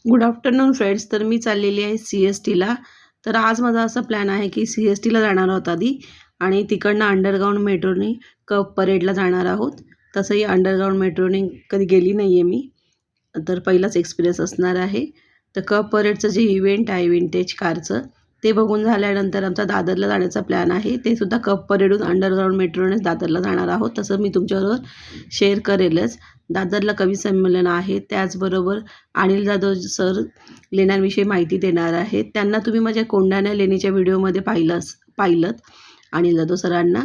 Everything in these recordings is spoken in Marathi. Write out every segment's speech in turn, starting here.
Good afternoon friends. तर मी चाललेली आहे CSTला. तर आज माझा असा प्लॅन आहे की CSTला जाणार आहोत आधी आणि तिकडनं अंडरग्राऊंड मेट्रोनी कप परेडला जाणार आहोत. तसंही अंडरग्राऊंड मेट्रोनी कधी गेली नाही आहे मी, तर पहिलाच एक्सपिरियन्स असणार आहे. तर कप परेडचं जे इव्हेंट आहे विंटेज कारचं, ते बघून झाल्यानंतर आमचा दादरला जाण्याचा प्लॅन आहे. ते सुद्धा कप परेडहून अंडरग्राऊंड मेट्रोनेच दादरला जाणार आहोत. तसं मी तुमच्याबरोबर शेअर करेलच. दादरला कवी संमेलन आहे, त्याचबरोबर अनिल जाधव सर लेण्यांविषयी माहिती देणार आहेत. त्यांना तुम्ही माझ्या कोंडाण्या लेणीच्या व्हिडिओमध्ये पाहिलं अनिल जाधव सरांना.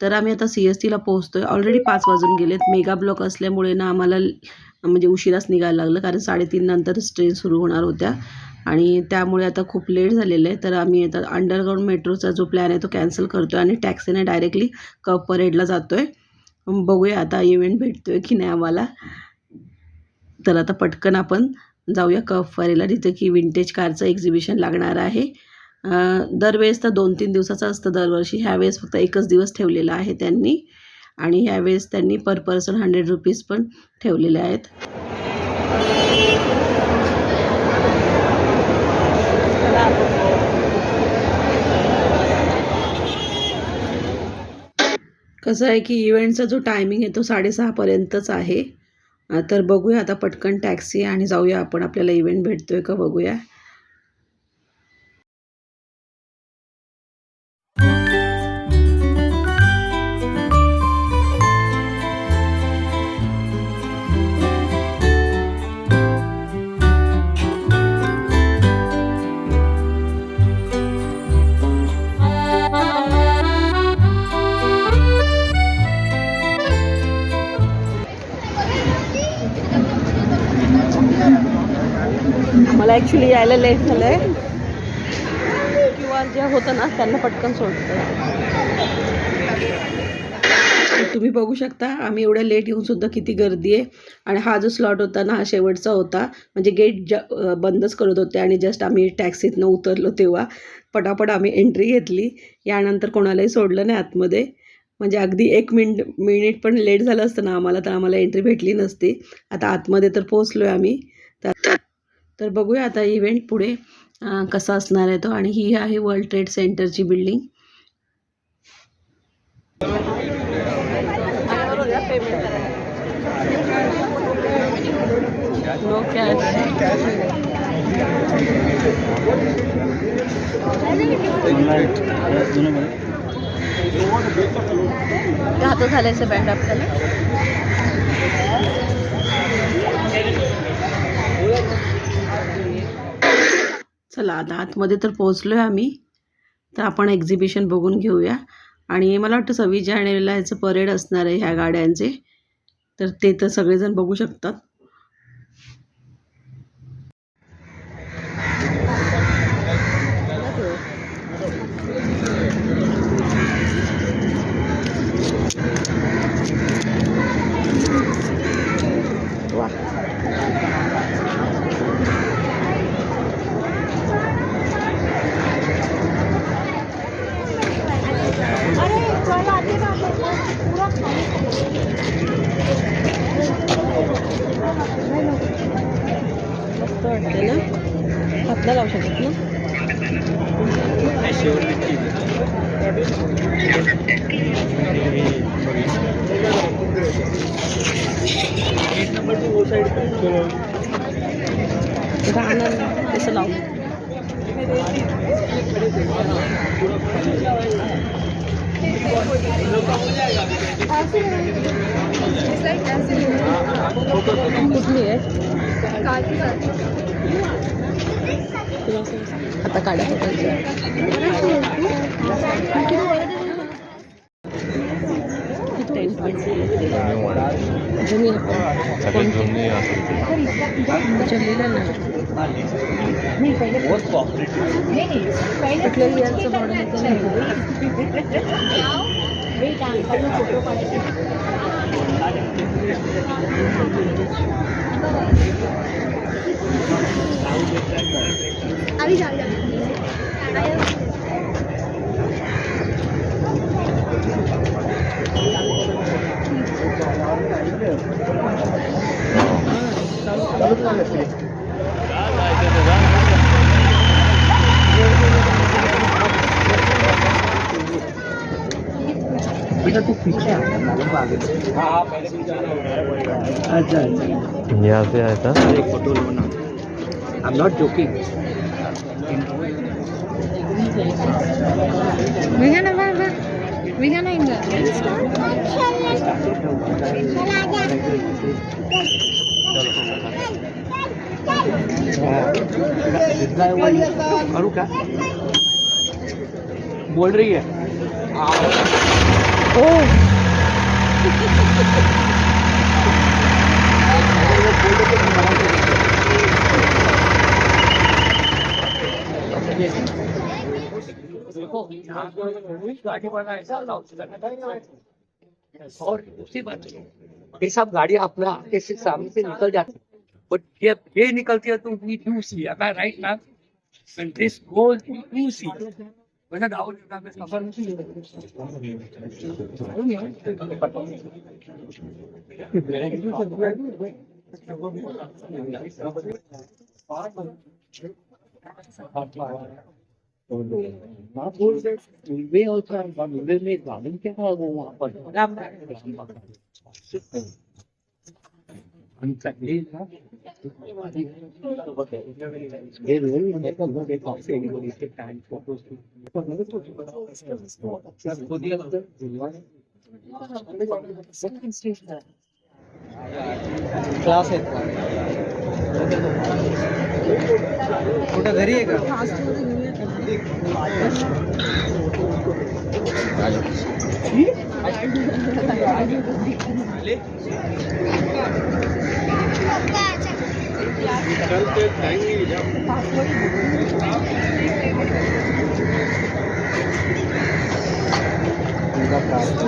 तर आम्ही आता CSTला पोहोचतो आहे. ऑलरेडी 5 वाजून गेलेत. मेगा ब्लॉक असल्यामुळे ना आम्हाला म्हणजे उशिराच निघायला लागलं, कारण 3:30 नंतरच ट्रेन सुरू होणार होत्या आणि त्यामुळे आता खूप लेट झालेलं आहे. तर आम्ही आता अंडरग्राऊंड मेट्रोचा जो प्लॅन आहे तो कॅन्सल करतो आहे आणि टॅक्सीने डायरेक्टली कप परेडला जातो आहे. बघूया आता इव्हेंट भेटतो आहे की नाही आम्हाला. तर आता पटकन आपण जाऊया कप परेडला, जिथे की विंटेज कारचं एक्झिबिशन लागणार आहे. दरवेळेस तर 2-3 दिवसाचं असतं दरवर्षी. ह्यावेळेस फक्त 1च दिवस ठेवलेला आहे त्यांनी आणि ह्यावेळेस त्यांनी पर पर्सन 100 रुपीज पण ठेवलेले आहेत. कसं आहे की इव्हेंटचा जो टायमिंग आहे तो 6:30 पर्यंतच आहे. तर बघूया आता पटकन टॅक्सी आणि जाऊया आपण. आपल्याला इव्हेंट भेटतोय का बघूया. मला ॲक्च्युली यायला लेट झालं आहे. QR जे होतं ना त्यांना पटकन सोडतं. तुम्ही बघू शकता आम्ही एवढ्या लेट येऊनसुद्धा किती गर्दी आहे. आणि हा जो स्लॉट होता ना हा शेवटचा होता. म्हणजे गेट बंदच करत होते आणि जस्ट आम्ही टॅक्सीतनं उतरलो तेव्हा पटापट आम्ही एंट्री घेतली. यानंतर कोणालाही सोडलं नाही आतमध्ये. म्हणजे अगदी 1 मिनिट पण लेट झालं असतं ना आम्हाला, तर आम्हाला एंट्री भेटली नसती. आता आतमध्ये तर पोचलो आहे आम्ही. तर बघूया आता इव्हेंट पुढे कसा असणार आहे तो. आणि ही आहे वर्ल्ड ट्रेड सेंटरची बिल्डिंग. No cash. हातात झाल्याचं बँड आपल्याला. चला आता आतमध्ये तर पोहोचलो आहे आम्ही. तर आपण एक्झिबिशन बघून घेऊया. आणि मला वाटतं 26 जानेवारीला ह्याचं परेड असणार आहे ह्या गाड्यांचे. तर ते तर सगळेजण बघू शकतात. मस्त वाटते ना. हातला लावू शकत ना. कसं लावू. कुठली आहे आता काढा चललेलं ना कुठल्याही यांचं मॉडेल फोटो काढायचे. चालू बेटा तू पीछे आ, अच्छा अच्छा यहाँ से आया था। एक फोटो लो ना, I am not joking. We're gonna Inga. करूँ क्या? बोल रही है और दूसरी बात ये सब गाड़ी अपना आगे से सामने से निकल जाती है, बट ये निकलती है तो वी डू सी राइट ना, when this goes we do see वैसा दाऊद का सफर वे और मंदिर में गार्डन क्या है वो वहाँ पर क्लास है कुठं घरी आहे का?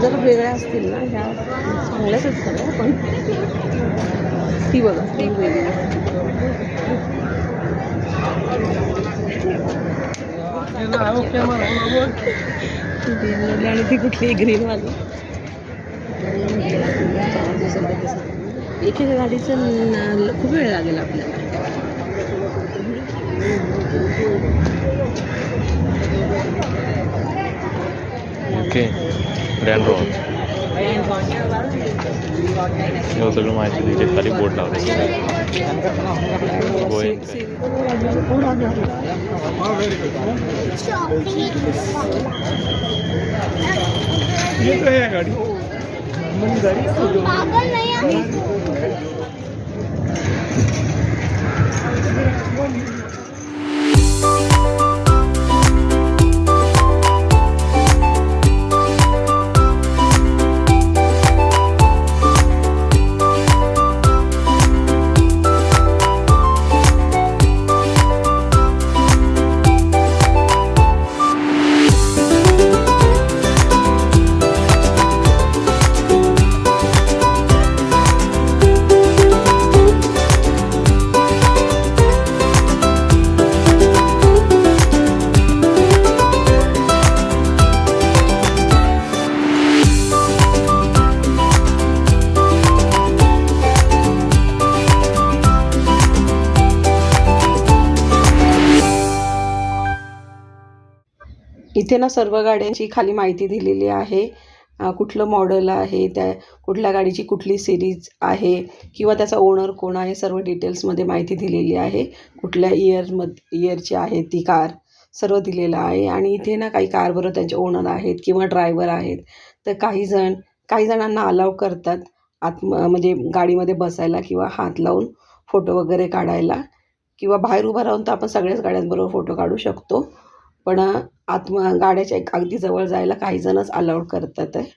जरा वेगळ्या असतील ना ह्या चांगल्याच असतात पण ती बघा ती वेगळी आणि ती कुठली ग्रीन वाली एका गाडीचं खूप वेळ लागेल आपल्याला. ओके ग्रँड रोड हे सगळं माहिती तिथे खाली बोर्ड लावले गोइंग पागल नहीं है इथे ना सर्व गाड्यांची खाली माहिती दिलेली आहे. कुठलं मॉडेल आहे, त्या कुठल्या गाडीची कुठली सिरीज आहे किंवा त्याचा ओनर कोण आहे, सर्व डिटेल्समध्ये माहिती दिलेली आहे. कुठल्या इयरची आहे ती कार, सर्व दिलेलं आहे. आणि इथे ना काही कारबरोबर त्यांचे ओनर आहेत किंवा ड्रायव्हर आहेत. तर काही जणांना अलाव करतात म्हणजे गाडीमध्ये बसायला किंवा हात लावून फोटो वगैरे काढायला, किंवा बाहेर उभं राहून तर आपण सगळ्याच गाड्यांबरोबर फोटो काढू शकतो. पण गाड्याच्या अगदी जवळ जायला काही जणच अलाउड करतात आहे.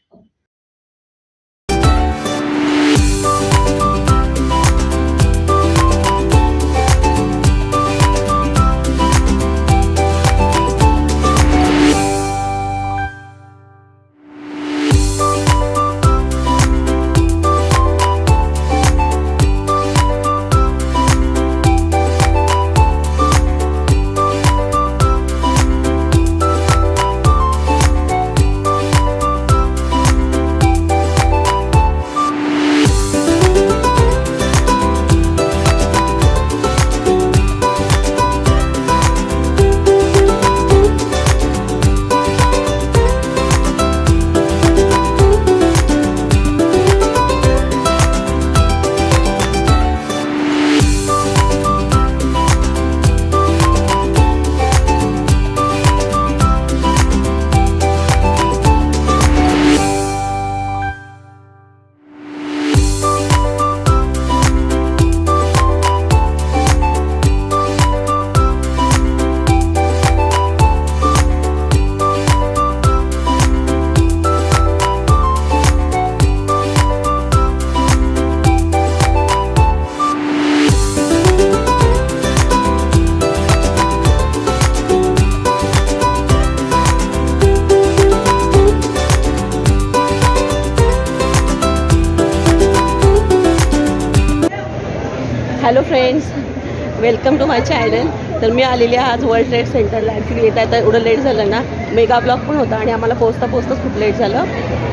Welcome to my channel. तर मी आलेली आहे आज वर्ल्ड ट्रेड सेंटरला. ॲक्च्युली येता येता एवढं लेट झालं ना, मेगा ब्लॉक पण होता आणि आम्हाला पोचताच खूप लेट झालं.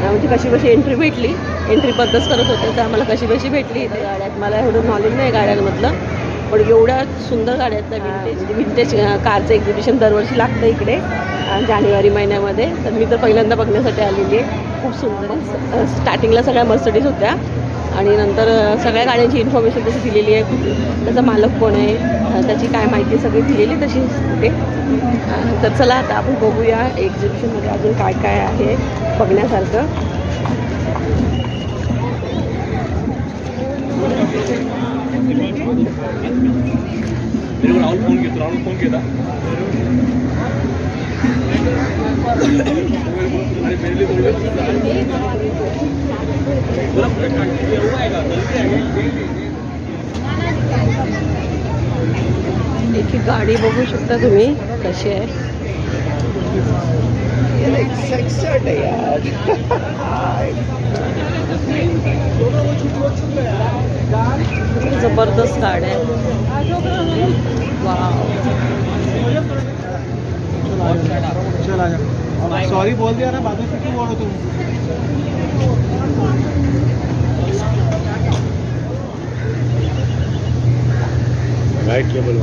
म्हणजे कशी एंट्री भेटली, एंट्री पद्धत करत होते तर आम्हाला कशी भेटली इथे गाड्यात. मला एवढं नॉलेज नाही गाड्यांमधलं, पण एवढ्या सुंदर गाड्या आहेत ना. विंटेज कारचं एक्झिबिशन दरवर्षी लागतं इकडे जानेवारी महिन्यामध्ये. तर मी तर पहिल्यांदा बघण्यासाठी आलेली आहे. खूप सुंदर आहे. स्टार्टिंगला सगळ्या मर्सिडीज होत्या आणि नंतर सगळ्या गाड्यांची इन्फॉर्मेशन तशी दिलेली आहे. त्याचा मालक कोण आहे, त्याची काय माहिती सगळी दिलेली तशी होते. तर चला आता आपण बघूया एक्झिबिशनमध्ये अजून काय काय आहे बघण्यासारखं. एक ही गाडी बघू शकता तुम्ही कशी आहे. जबरदस्त गाड्या आहे. वाव. सॉरी बोल दिया ना, बाद में क्यों बोलो तुम? राइट केबल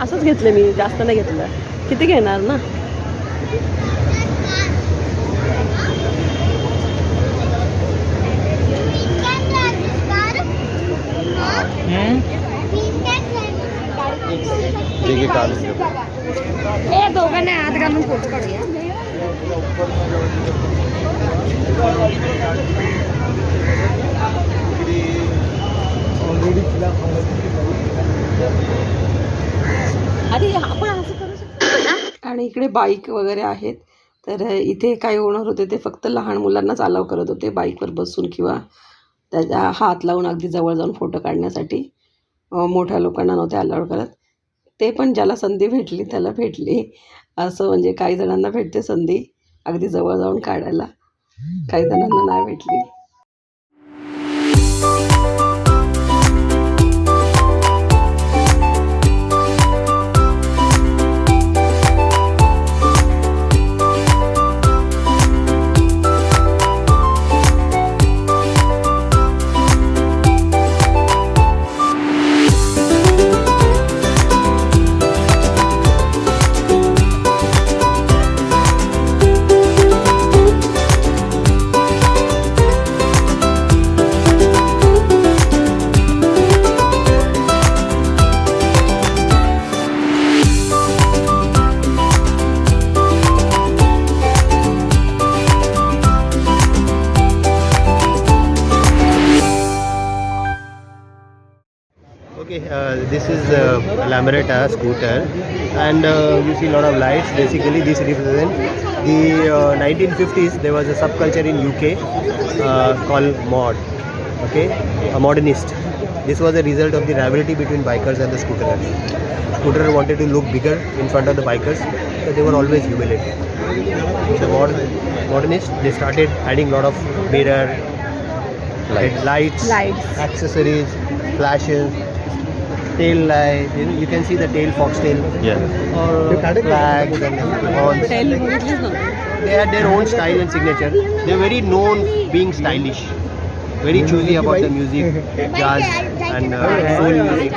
असंच घेतलं मी, जास्त नाही घेतलं. किती घेणार ना. दोघांना हात घालून फोटो काढूया. अरे आपण असं करू शकतो. आणि इकडे बाईक वगैरे आहेत. तर इथे काय होणार होते ते फक्त लहान मुलांनाच अलाव करत होते बाईकवर बसून किंवा त्याचा हात लावून अगदी जवळ जाऊन फोटो काढण्यासाठी. मोठ्या लोकांना नव्हते अलाउड करत. ते पण ज्याला संधी भेटली त्याला भेटली. असं म्हणजे काही जणांना भेटते संधी अगदी जवळ जाऊन काढायला, काही जणांना नाही भेटली. Okay, this is Lambretta scooter, and you see a lot of lights. Basically, this represents the 1950s. There was a subculture in UK called mod. Okay, a modernist. This was a result of the rivalry between bikers and the scooterers. Scooter wanted to look bigger in front of the bikers, but they were always humiliated. The modernists, they started adding a lot of mirror, lights, accessories, flashes. tail light. You can see the tail, foxtail, Yeah. or flags and horns. They had their own style and signature. They're very known being stylish, very choosy about the music, jazz and soul music,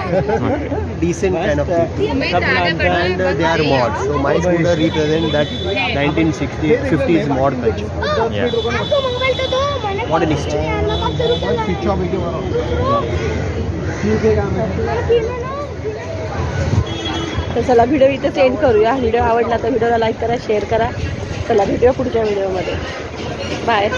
decent kind of people. And they are mods. So my scooter represents that 1960s, 50s mod culture. Yeah. Modernist. तर चला व्हिडिओ इथे सेंड करूया. व्हिडिओ आवडला तर व्हिडिओला लाईक करा, शेअर करा. चला भेटूया पुढच्या व्हिडिओमध्ये. बाय.